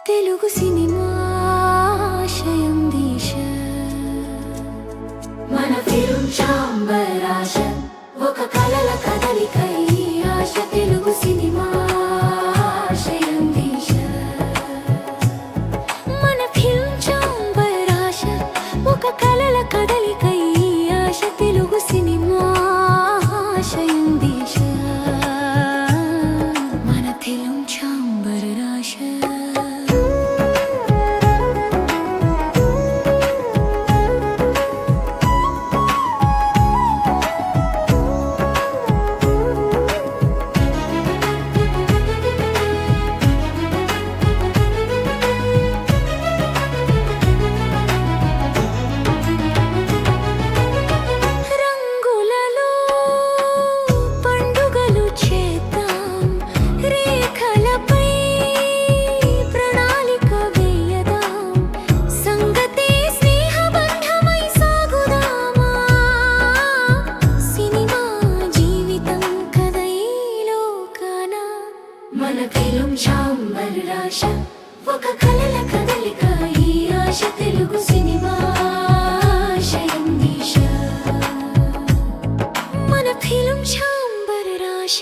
Telugu cinema ఆశయం దిశ మన film chamber ఆశ ఒక కలల కదలిక ఈ ఆశ తెలుగు సినిమా ఆశయం దిశ మన ఫిల్మ్ ఛాంబర్ ఆశ ఒక కలల కదలిక ఈ ఆశ తెలుగు సినిమా ఆశయం దిశ మన ఫిల్మ్ ఛాంబర్ ఆశ మన ఫిల్మ్ ఛాంబర్ ఆశ ఒక కలల కదలిక ఈ ఆశ తెలుగు సినిమా ఆశయం దిశ మన ఫిల్మ్ ఛాంబర్ ఆశ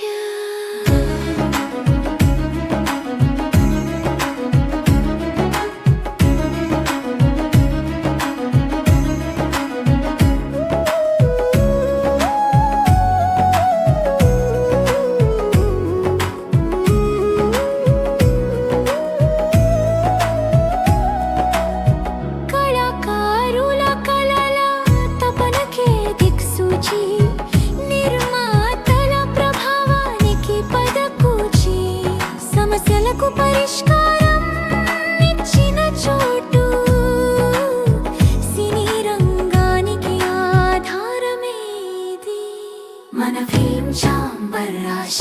సమస్యలకు పరిష్కారం ఇచ్చిన చోటు సినీ రంగానికి ఆధారమేది మన ఫిల్మ్ ఛాంబర్ ఆశ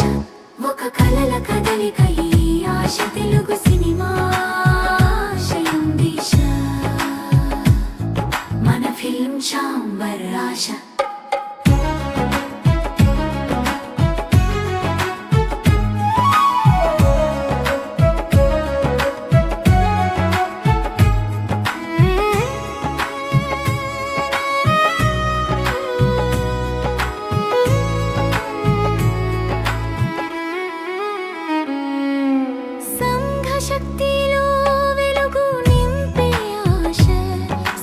ఒక కలల కదలిక ఈ ఆశ తెలుగు సినిమా ఆశయం దిశ మన ఫిల్మ్ ఛాంబర్ ఆశ శక్తిలో వెలుగు నింపే ఆశ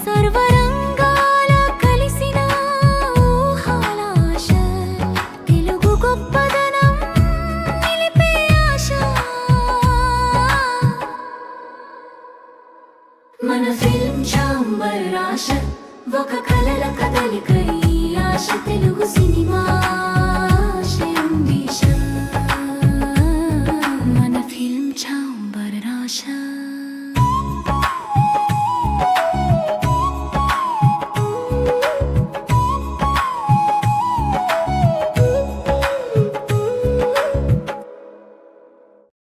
సర్వరంగాల కలిసిన ఊహాలాశ తెలుగు గొప్పదనం నిలిపే ఆశ మన ఫిల్మ్ ఛాంబర్ ఆశ ఒక కలల కదలిక ఈ ఆశ తెలుగు సినిమా